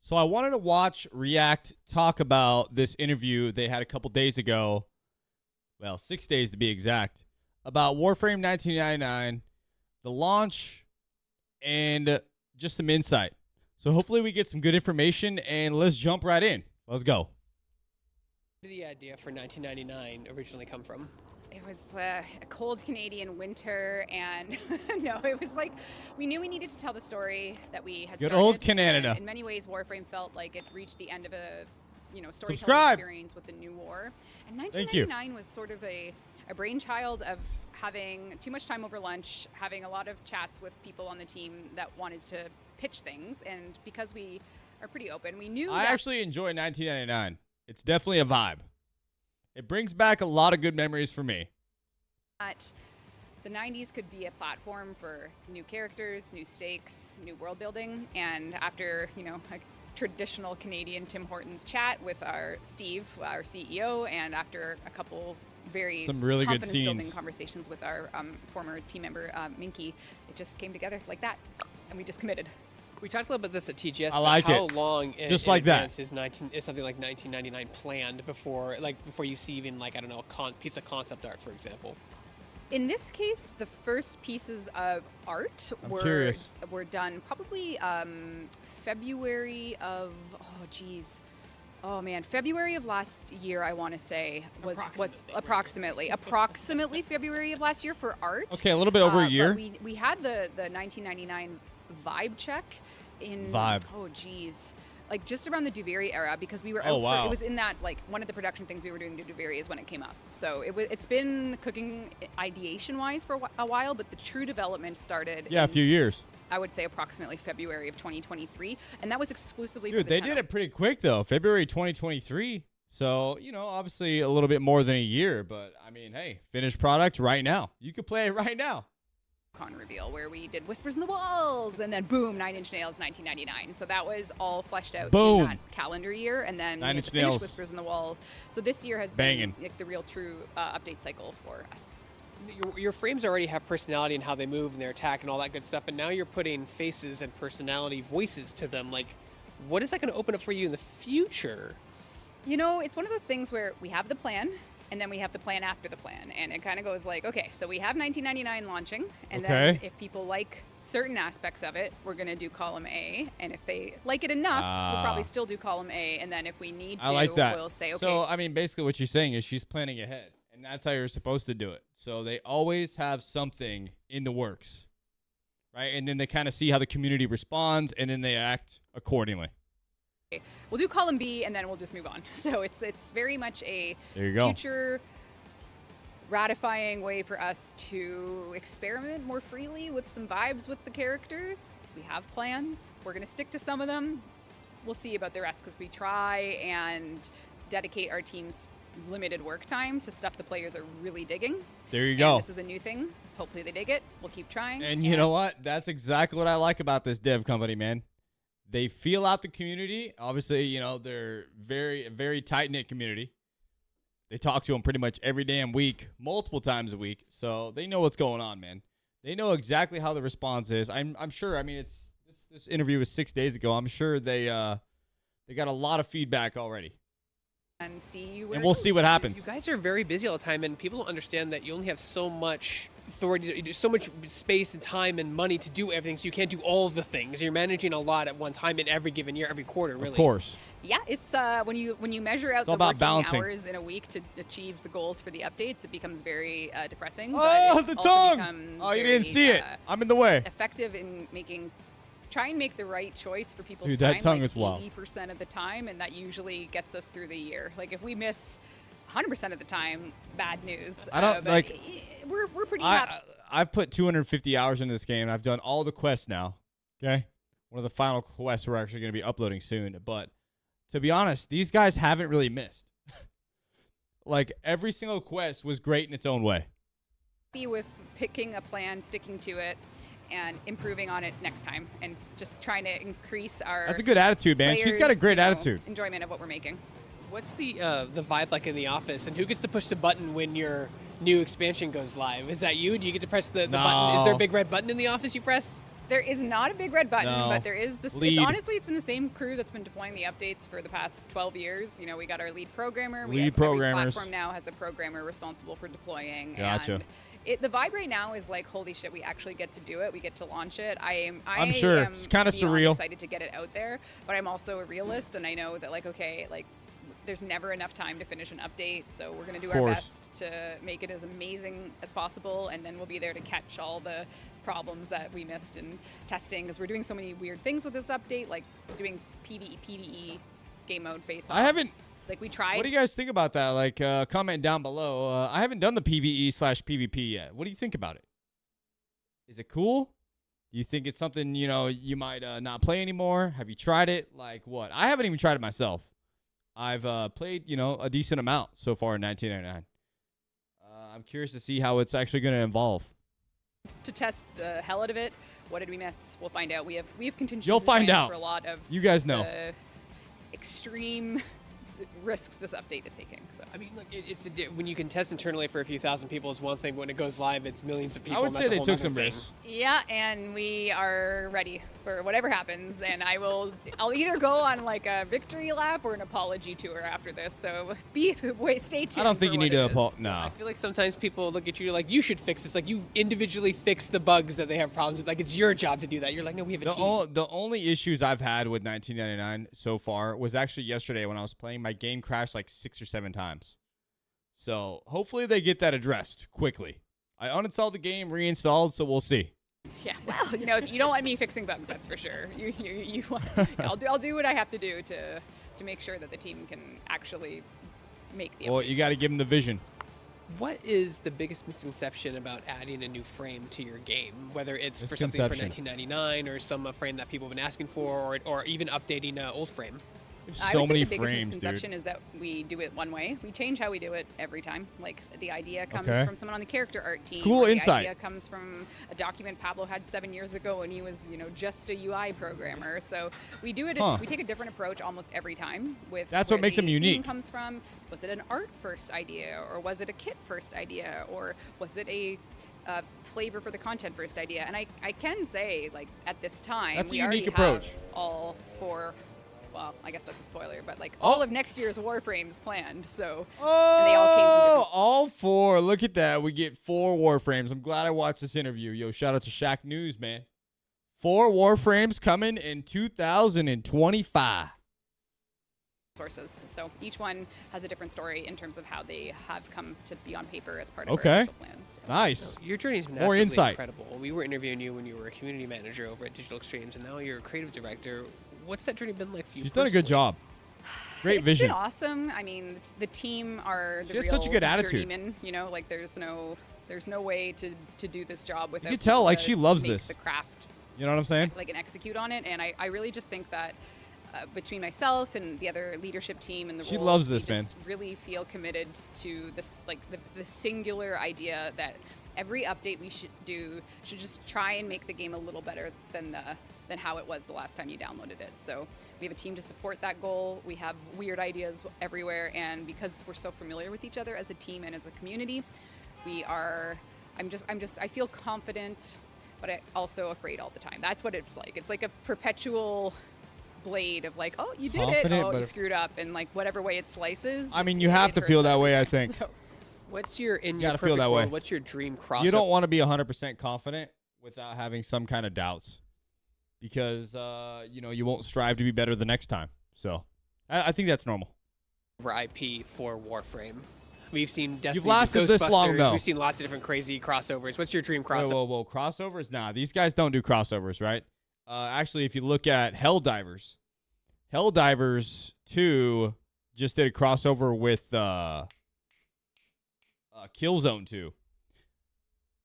So I wanted to watch React talk about this interview they had a couple days ago. Well, 6 days to be exact. About Warframe 1999, the launch, and just some insight. So hopefully we get some good information, and let's jump right in. Let's go. Where did the idea for 1999 originally come from? It was a cold Canadian winter, and no, it was like we knew we needed to tell the story that we had Good started. old Canada. In many ways, Warframe felt like it reached the end of a storytelling Subscribe. experience with the new war. And 1999 was sort of a brainchild of having too much time over lunch, having a lot of chats with people on the team that wanted to pitch things, and because we are pretty open, we knew I actually enjoy 1999. It's definitely a vibe. It brings back a lot of good memories for me. that the 90s could be a platform for new characters, new stakes, new world building. And after, a traditional Canadian Tim Hortons chat with our Steve, our CEO, and after a couple some really good confidence-building scenes. conversations with our former team member, Minky, it just came together like that, and we just committed. We talked a little bit about this at TGS. I like how it. long Just in like that. advance is something like 1999 planned before you see even a piece of concept art, for example? In this case, the first pieces of art were done probably February of February of last year. I want to say was approximately February of last year for art. Okay, a little bit over a year. But we had the 1999 vibe check in like just around the Duviri era, because we were it was in that, like, one of the production things we were doing to Duviri is when it came up. So it's been cooking ideation wise for a while, but the true development started a few years. I would say approximately February of 2023, and that was exclusively Dude, for the they did it pretty quick though. February 2023. So, obviously a little bit more than a year, but I mean, hey, finished product right now. You could play it right now. Con reveal where we did Whispers in the Walls, and then boom, 9 Inch Nails 1999. So that was all fleshed out in that calendar year, and then 9 we Inch finished Nails. Whispers in the Walls. So this year has Banging. been like the real true update cycle for us. Your frames already have personality and how they move and their attack and all that good stuff, but now you're putting faces and personality voices to them. Like, what is that going to open up for you in the future? It's one of those things where we have the plan, and then we have the plan after the plan. And it kind of goes like, okay, so we have 1999 launching, and then if people like certain aspects of it, we're going to do column A. And if they like it enough, we'll probably still do column A. And then if we need to, we'll say, okay. So, I mean, basically what you're saying is she's planning ahead, and that's how you're supposed to do it. So they always have something in the works, right? And then they kind of see how the community responds, and then they act accordingly. We'll do column B, and then we'll just move on. So it's very much a go. future ratifying way for us to experiment more freely with some vibes with the characters. We have plans. We're going to stick to some of them. We'll see about the rest, because we try and dedicate our team's limited work time to stuff the players are really digging. There you go. This is a new thing. Hopefully they dig it. We'll keep trying. And you know what? That's exactly what I like about this dev company, man. They feel out the community. Obviously, they're a very tight-knit community. They talk to them pretty much every damn week, multiple times a week. So they know what's going on, man. They know exactly how the response is. I'm sure. I mean, this interview was 6 days ago. I'm sure they got a lot of feedback already. And we'll see what happens. You guys are very busy all the time, and people don't understand that you only have so much authority, so much space and time and money to do everything, so you can't do all of the things. You're managing a lot at one time in every given year, every quarter, really. Of course. Yeah, it's when you measure out the working hours in a week to achieve the goals for the updates, it becomes very depressing. Oh, the tongue! Oh, you didn't see it. I'm in the way. Effective in try and make the right choice for people's Dude, time. that tongue like is wild. 80% of the time, and that usually gets us through the year. Like, if we miss 100% of the time, bad news. I don't We're pretty happy. I've put 250 hours into this game. I've done all the quests now. Okay, one of the final quests we're actually going to be uploading soon. But to be honest, these guys haven't really missed. Like, every single quest was great in its own way. Be with picking a plan, sticking to it, and improving on it next time, and just trying to increase our. That's a good attitude, man. She's got a great attitude. Enjoyment of what we're making. What's the vibe like in the office, and who gets to push the button when your new expansion goes live? Is that you? Do you get to press the button? Is there a big red button in the office you press? There is not a big red button, No. but there is this. Lead. Honestly, it's been the same crew that's been deploying the updates for the past 12 years. You know, we got our lead programmer. Lead Every programmers. platform now has a programmer responsible for deploying. Gotcha. And the vibe right now is like, holy shit, we actually get to do it. We get to launch it. I'm sure. It's kinda beyond surreal. excited to get it out there, but I'm also a realist, and I know that like, okay, like, there's never enough time to finish an update, so we're going to do our best to make it as amazing as possible, and then we'll be there to catch all the problems that we missed in testing, because we're doing so many weird things with this update, like doing PvE game mode face-off. I haven't. Like, we tried. What do you guys think about that? Like, comment down below. I haven't done the PvE/PvP yet. What do you think about it? Is it cool? Do you think it's something, you know, you might not play anymore? Have you tried it? Like, what? I haven't even tried it myself. I've played, you know, a decent amount so far in 1999. I'm curious to see how it's actually going to evolve. To test the hell out of it. What did we miss? We'll find out. We have contingencies. You'll find plans out. For a lot of You guys know. the extreme risks this update is taking. So I mean, like when you can test internally for a few thousand people is one thing. When it goes live, it's millions of people. I would and say that's a they whole took nother some thing. risks. yeah, and we are ready for whatever happens. And I'll either go on like a victory lap or an apology tour after this. So stay tuned. I don't think for you what need it to is. apologize. I No. feel like sometimes people look at you like you should fix this. Like you individually fix the bugs that they have problems with. Like it's your job to do that. You're like, no, we have a team. The only issues I've had with 1999 so far was actually yesterday when I was playing. My game crashed like 6 or 7 times. So hopefully they get that addressed quickly. I uninstalled the game, reinstalled, so we'll see. Yeah, well, you know, if you don't want me fixing bugs, that's for sure. I'll do what I have to do to make sure that the team can actually make the. Well, updates. you got to give them the vision. What is the biggest misconception about adding a new frame to your game? Whether it's for something for Misconception. 1999 or some frame that people have been asking for, or even updating an old frame. There's I so would many say the biggest frames, misconception dude. is that we do it one way. We change how we do it every time. Like the idea comes Okay. from someone on the character art team. cool or insight. The idea comes from a document Pablo had 7 years ago, and he was, you know, just a UI programmer. So we do it. Huh. We take a different approach almost every time. With That's where what makes the them theme unique. Comes from. Was it an art first idea, or was it a kit first idea, or was it a flavor for the content first idea? And I can say, like, at this time, That's a we unique already approach. have all four. Well, I guess that's a spoiler, but like all of next year's Warframes planned. So and they all came from different. All 4. Look at that. We get 4 Warframes. I'm glad I watched this interview. Yo, shout out to Shaq News, man. 4 Warframes coming in 2025. Sources. So each one has a different story in terms of how they have come to be on paper as part of Okay. our initial plans. So. Nice. Your journey is been More absolutely insight. incredible. We were interviewing you when you were a community manager over at Digital Extremes, and now you're a creative director. What's that journey been like for you? She's done a good personally? job. Great It's vision. been awesome. I mean, the team are the She has real such a good attitude. journeymen, you know, like there's no way to do this job without. could tell, like, people she to loves make this. The craft. You know what I'm saying? Like, and execute on it. And I really just think that between myself and the other leadership team and the She roles, loves this, we just man. really feel committed to this, like the singular idea that every update we should just try and make the game a little better than how it was the last time you downloaded it. So we have a team to support that goal. We have weird ideas everywhere, and because we're so familiar with each other as a team and as a community, I feel confident, but I'm also afraid all the time. That's what it's like. It's like a perpetual blade of like, oh, you did Confident, it, oh, but you screwed up, and like whatever way it slices. I mean, you it have to hurts feel that every way, I time. think. So, What's your in You your gotta feel perfect that way. world? What's your dream crossover? You don't want to be 100% confident without having some kind of doubts, because you know, you won't strive to be better the next time. So I think that's normal. IP for Warframe. We've seen Destiny. You've lasted this long, Ghostbusters. though. We've seen lots of different crazy crossovers. What's your dream crossover? Whoa, crossovers? Nah, these guys don't do crossovers, right? Actually, if you look at Helldivers 2 just did a crossover with Killzone 2.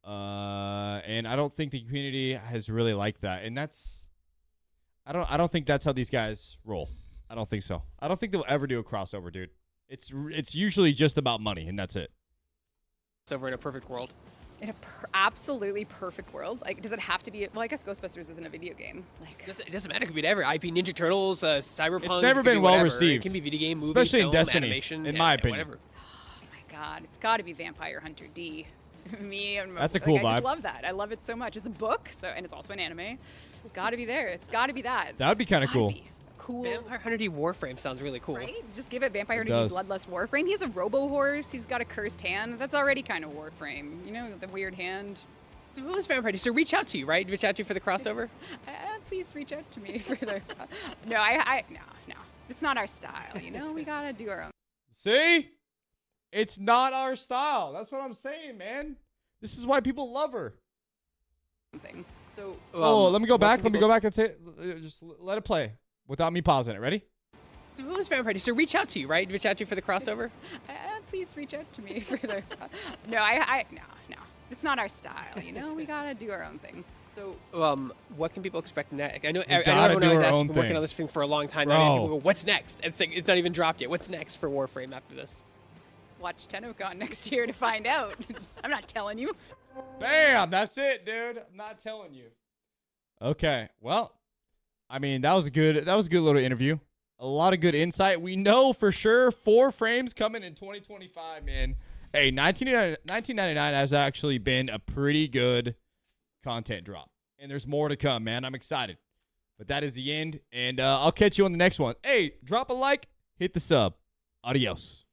And I don't think the community has really liked that. And I don't think that's how these guys roll. I don't think so. I don't think they'll ever do a crossover, dude. It's usually just about money, and that's it. Crossover in a perfect world. in a absolutely perfect world, like, does it have to be? Well, I guess Ghostbusters isn't a video game. Like, It doesn't matter. It could be whatever. IP Ninja Turtles, Cyberpunk. It's never it could be been well whatever. received. It can be video game, movie, Especially in film, Destiny, animation, in yeah, my yeah, opinion. Whatever. oh my God, it's got to be Vampire Hunter D. Me and That's a cool I vibe. just love that. I love it so much. It's a book, so and it's also an anime. It's got to be there. It's got to be that. That would be kind of Gotta cool. be cool. Vampire Hunter D Warframe sounds really cool. Right? Just give it Vampire It to does. Bloodlust Warframe. He's a robo horse. He's got a cursed hand. That's already kind of Warframe. You know, the weird hand. So who is Vampire D? So reach out to you, right? Reach out to you for the crossover? Please reach out to me for the. No, no. It's not our style. You know, we gotta do our own See? It's not our style. That's what I'm saying, man. This is why people love her. thing. So let me go what back. can Let me people- go back and say, just let it play without me pausing it. Ready? So who is Vampire D? So reach out to you, right? Reach out to you for the crossover? Please reach out to me for the. No, no. It's not our style. You know, we gotta do our own thing. So what can people expect next? I know gotta everyone do always our asks, own been working thing. on this thing for a long time now. And Bro. people go, what's next? It's not even dropped yet. What's next for Warframe after this? Watch TennoCon next year to find out. I'm not telling you. Bam! That's it, dude. I'm not telling you. Okay. Well, I mean, that was a good little interview. A lot of good insight. We know for sure 4 frames coming in 2025, man. Hey, 1999 has actually been a pretty good content drop. And there's more to come, man. I'm excited. But that is the end. And I'll catch you on the next one. Hey, drop a like, hit the sub. Adios.